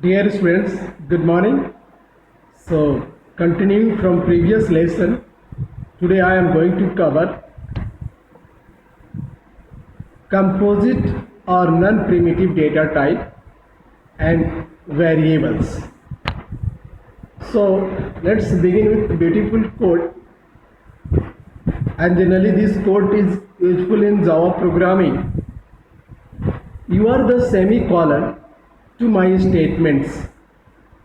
Dear students, good morning. So, continuing from previous lesson, today I am going to cover composite or non-primitive data type and variables. So, let's begin with beautiful code. And generally, this code is useful in Java programming. You are the semicolon to my statements.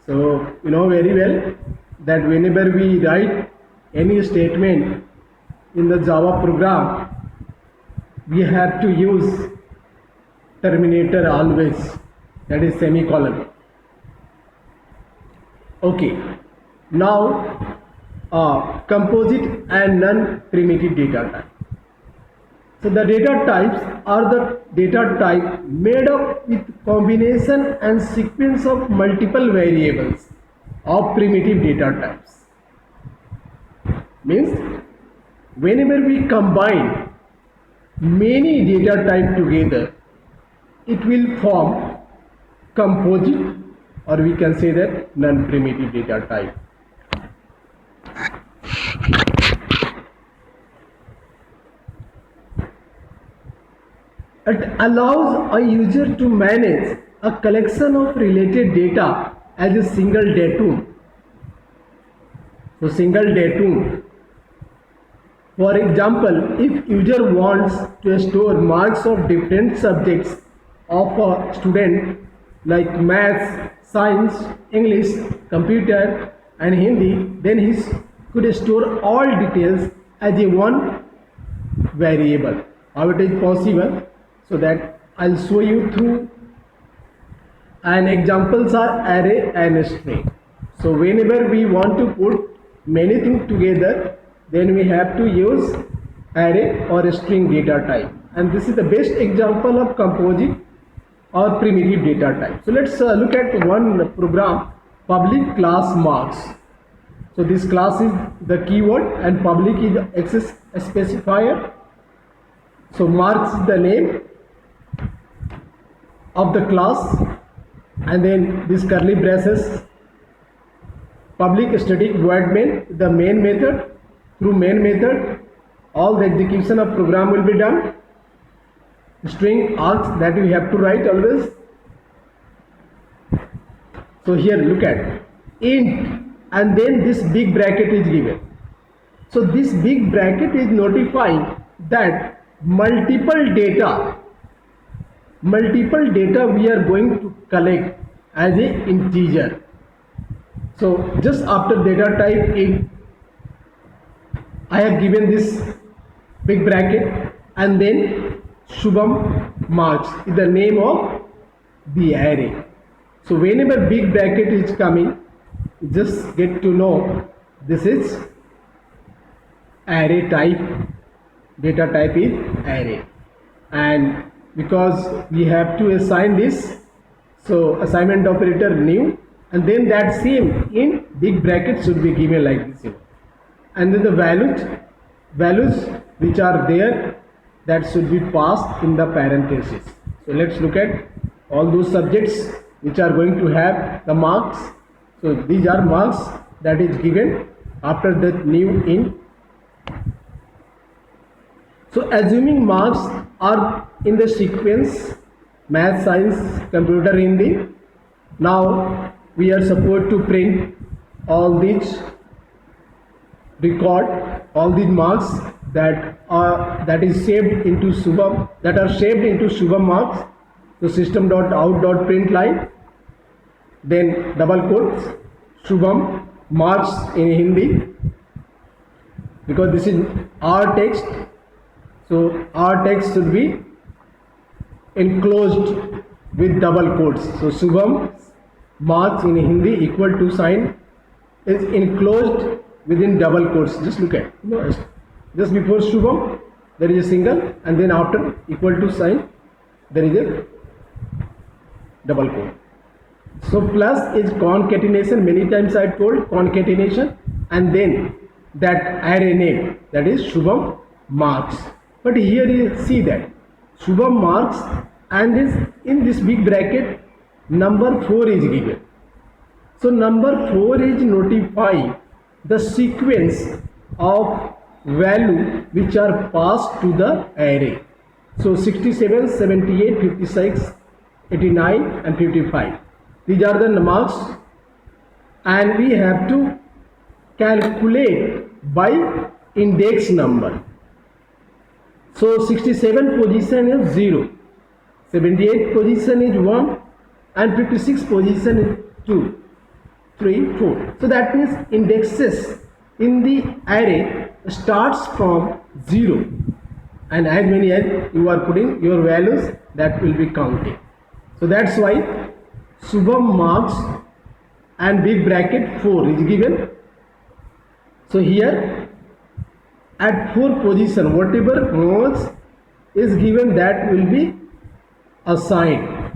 So you know very well that whenever we write any statement in the Java program, we have to use terminator always, that is semicolon. Okay, now composite and non-primitive data type. So the data types are the data type made up with combination and sequence of multiple variables of primitive data types. Means whenever we combine many data types together, it will form composite, or we can say that non-primitive data type. It allows a user to manage a collection of related data as a single datum. So single datum. For example, if user wants to store marks of different subjects of a student like maths, science, English, computer and Hindi, then he could store all details as a one variable. How it is possible? So that I'll show you through, and examples are array and string. So whenever we want to put many things together, then we have to use array or string data type, and this is the best example of composite or primitive data type. So let's look at one program, public class marks. So this class is the keyword and public is the access specifier. So marks is the name of the class, and then this curly braces, public static void main, the main method. Through main method all the execution of program will be done. String args that we have to write always. So here look at int, and then this big bracket is given. So this big bracket is notifying that multiple data we are going to collect as a integer. So just after data type int, I have given this big bracket, and then Shubham marks is the name of the array. So whenever big bracket is coming, just get to know this is array type, data type is array. And because we have to assign this, so assignment operator new, and then that same in big bracket should be given like this. And then the values which are there, that should be passed in the parenthesis. So let's look at all those subjects which are going to have the marks. So these are marks that is given after the new int. So assuming marks are in the sequence math, science, computer, Hindi, now we are supposed to print all these record, all these marks that is saved into Shubham, that are saved into Shubham marks. So system.out.println, then double quotes Shubham marks in Hindi, because this is our text. So our text should be enclosed with double quotes. So Shubham marks in Hindi equal to sign is enclosed within double quotes. Just look at, just before Shubham there is a single, and then after equal to sign there is a double quote. So plus is concatenation, many times I told concatenation, and then that array name, that is Shubham marks. But here you see that Shubham marks, and this in this big bracket number 4 is given. So number 4 is notifying the sequence of value which are passed to the array. So 67, 78, 56, 89 and 55. These are the marks, and we have to calculate by index number. So 67 position is 0, 78 position is 1 and 56 position is 2, 3, 4. So that means indexes in the array starts from 0, and as many as you are putting your values, that will be counted. So that's why Shubham marks and big bracket 4 is given. So here at 4 position, whatever marks is given, that will be assigned.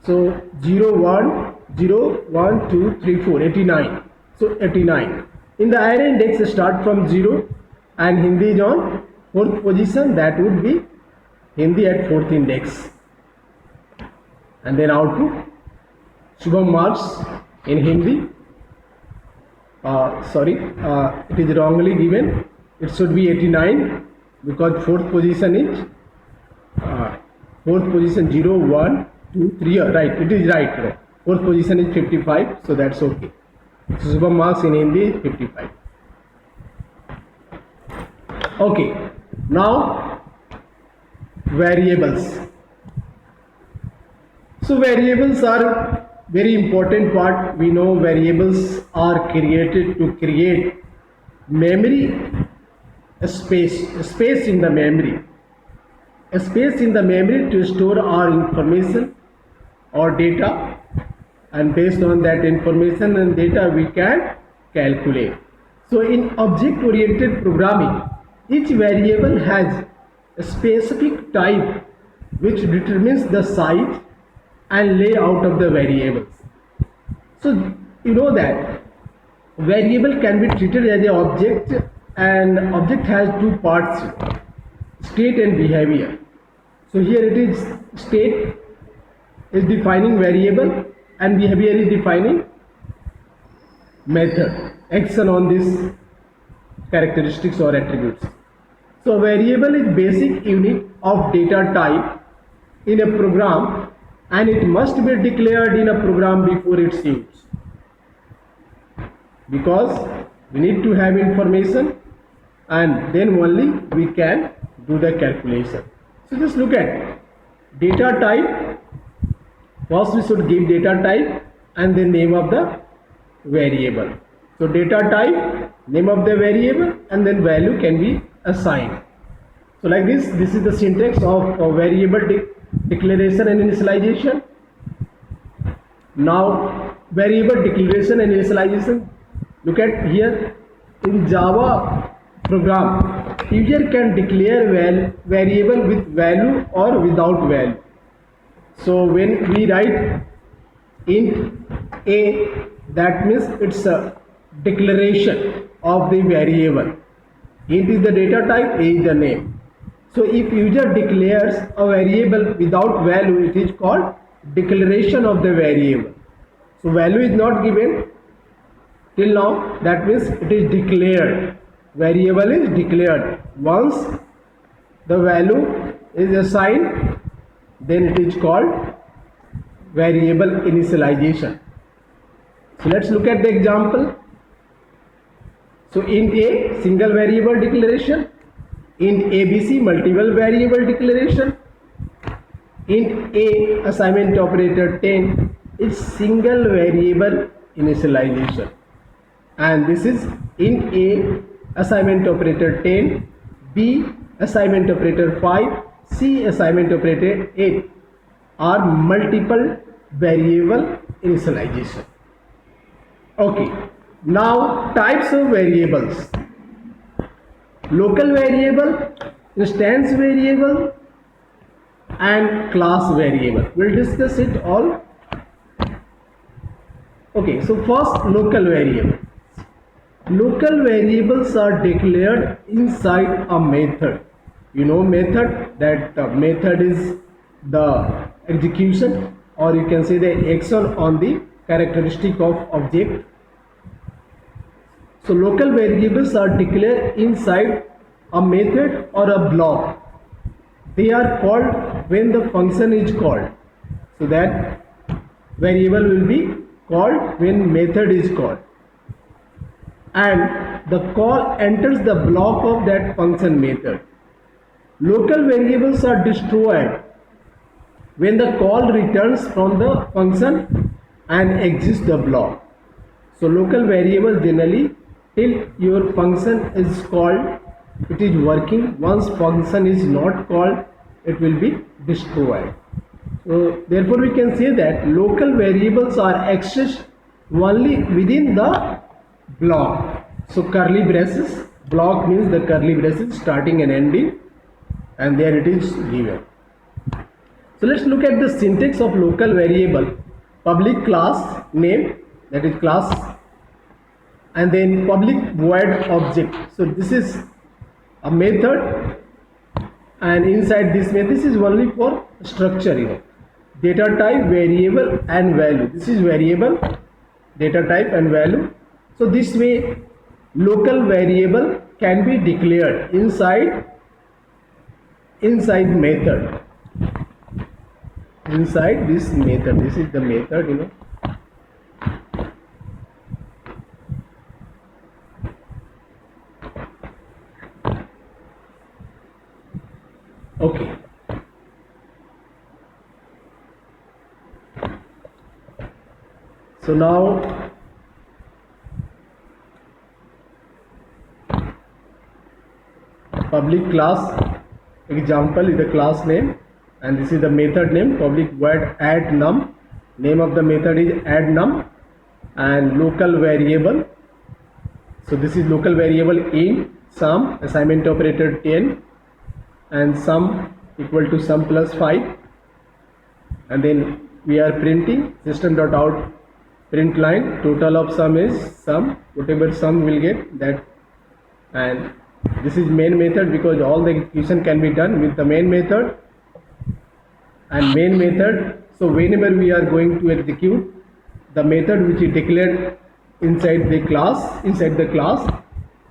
So 0, 1, 0, 1, 2, 3, 4, 89. So 89. In the array index start from 0 and Hindi is on 4th position, that would be Hindi at 4th index. And then output Shubham marks in Hindi. It is wrongly given. It should be 89 because 4th position is 4th position 0, 1, 2, 3. Right, it is right. 4th position is 55, so that's okay. So Shubham marks in Hindi is 55. Okay, now variables. So variables are very important part. We know variables are created to create memory space in the memory. A space in the memory to store our information or data, and based on that information and data we can calculate. So in object oriented programming, each variable has a specific type which determines the size and layout of the variables. So you know that variable can be treated as an object, and object has two parts, state and behavior. So here it is, state is defining variable and behavior is defining method, action on this characteristics or attributes. So variable is basic unit of data type in a program, and it must be declared in a program before its use, because we need to have information and then only we can do the calculation. So just look at data type. First we should give data type and then name of the variable. So data type, name of the variable, and then value can be assigned. So like this is the syntax of variable declaration and initialization. Now variable declaration and initialization, look at here. In Java program, user can declare variable with value or without value. So when we write int a, that means it's a declaration of the variable. Int is the data type, a is the name. So if user declares a variable without value, it is called declaration of the variable. So value is not given till now, that means it is declared. Variable is declared. Once the value is assigned, then it is called variable initialization. So let's look at the example. So int a, single variable declaration. Int abc, multiple variable declaration. Int a, assignment operator 10, is single variable initialization. And this is int a, assignment operator 10, b, assignment operator 5, c, assignment operator 8 are multiple variable initialization. Okay, now types of variables: local variable, instance variable, and class variable. We'll discuss it all. Okay, so first, local variable. Local variables are declared inside a method. You know method, that method is the execution or you can say the action on the characteristic of object. So local variables are declared inside a method or a block. They are called when the function is called. So that variable will be called when method is called, and the call enters the block of that function method. Local variables are destroyed when the call returns from the function and exits the block. So local variable generally till your function is called, it is working. Once function is not called, it will be destroyed. So therefore we can say that local variables are accessed only within the block. So curly braces, block means the curly braces starting and ending, and there it is given. So let's look at the syntax of local variable. Public class name, that is class, and then public void object. So this is a method, and inside this method, this is only for structure, data type, variable and value. This is variable, data type and value. So this way local variable can be declared inside method, inside this method. This is the method, okay. So now public class example is the class name, and this is the method name, public void add num. Name of the method is add num, and local variable. So this is local variable in sum, assignment operator 10, and sum equal to sum plus 5, and then we are printing system.out print line, total of sum is sum, whatever sum will get that. And this is main method, because all the execution can be done with the main method. And main method, so whenever we are going to execute the method which is declared inside the class,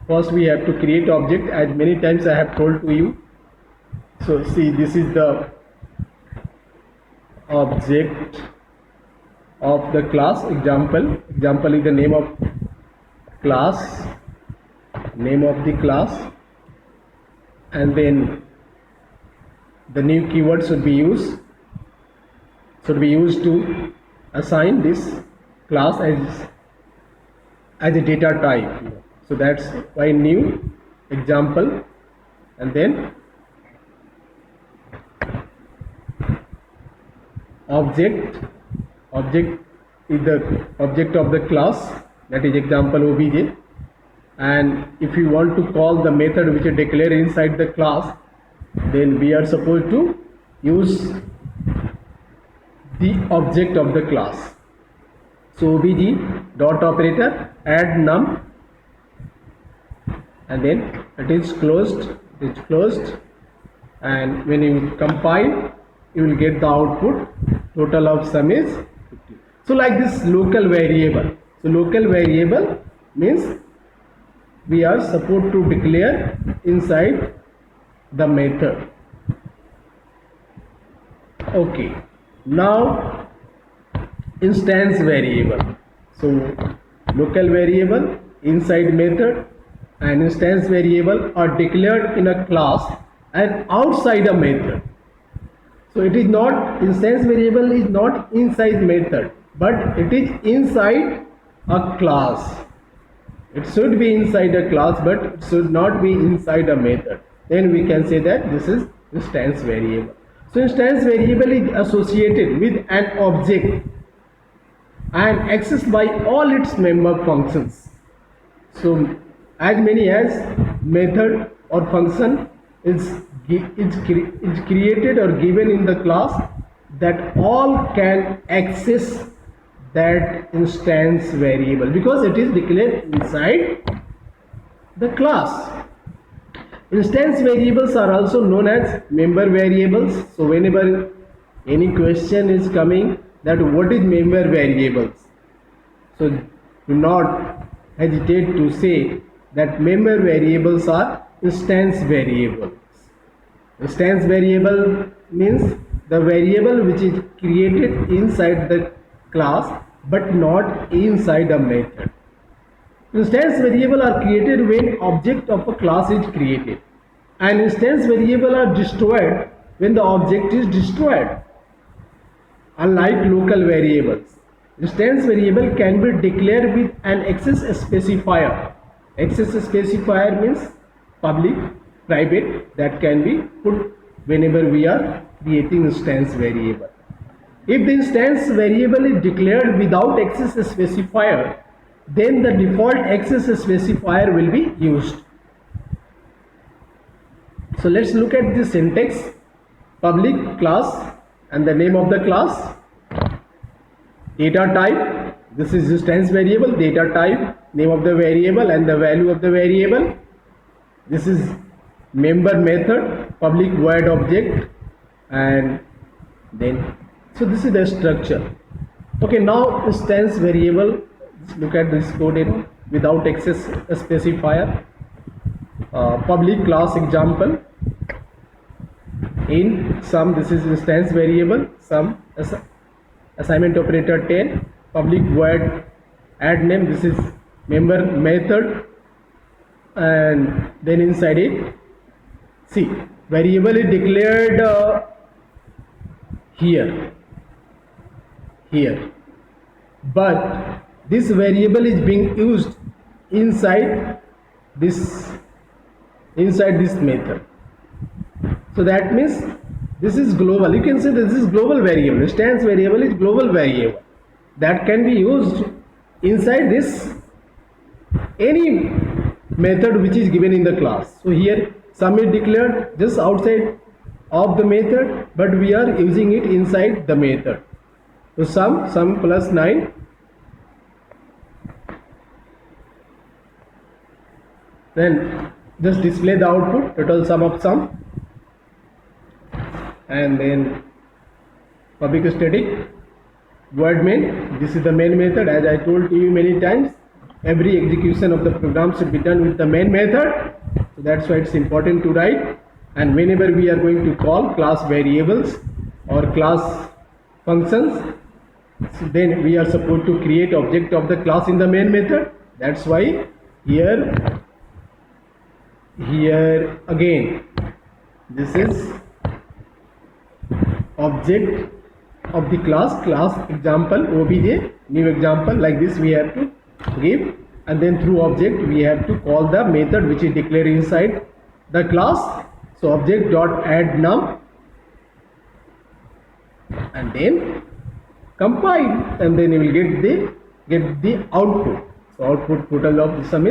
first we have to create object, as many times I have told to you. So see, this is the object of the class. Example is the name of class, and then the new keyword should be used to assign this class as a data type. So that's why new example, and then object is the object of the class, that is example obj. And if you want to call the method which is declared inside the class, then we are supposed to use the object of the class. So obj dot operator add num, and then it is closed, and when you compile, you will get the output, total of sum is 50. So like this local variable. So local variable means we are supposed to declare inside the method. Okay, now instance variable. So local variable inside method and instance variable are declared in a class and outside a method. So it is not, instance variable is not inside method, but it is inside a class. It should be inside a class, but it should not be inside a method. Then we can say that this is instance variable. So instance variable is associated with an object and accessed by all its member functions. So as many as method or function is created or given in the class, that all can access that instance variable, because it is declared inside the class. Instance variables are also known as member variables. So whenever any question is coming that what is member variables. So do not hesitate to say that member variables are instance variables. Instance variable means the variable which is created inside the class but not inside a method. Instance variable are created when object of a class is created, and instance variable are destroyed when the object is destroyed. Unlike local variables, instance variable can be declared with an access specifier. Access specifier means public, private, that can be put whenever we are creating instance variable. If the instance variable is declared without access specifier, then the default access specifier will be used. So let's look at the syntax. Public class and the name of the class. Data type, this is instance variable. Data type, name of the variable and the value of the variable. This is member method, public void object, and then so this is the structure. Okay, now instance variable. Let's look at this code without access specifier. Public class example. In sum, this is instance variable. Sum assignment operator 10. Public void add name. This is member method, and then inside it, see, variable is declared here, but this variable is being used inside this method. So that means this is global. You can say this is global variable. Instance variable is global variable that can be used inside this any method which is given in the class. So here sum is declared just outside of the method, but we are using it inside the method. So sum plus 9. Then just display the output, total sum of sum, and then public static void main. This is the main method. As I told you many times, every execution of the program should be done with the main method. So that's why it's important to write. And whenever we are going to call class variables or class functions, so then we are supposed to create object of the class in the main method. That's why here again this is object of the class example obj, new example, like this we have to give, and then through object we have to call the method which is declared inside the class. So object dot add num, and then compile, and then you will get the output. So output total of the sum is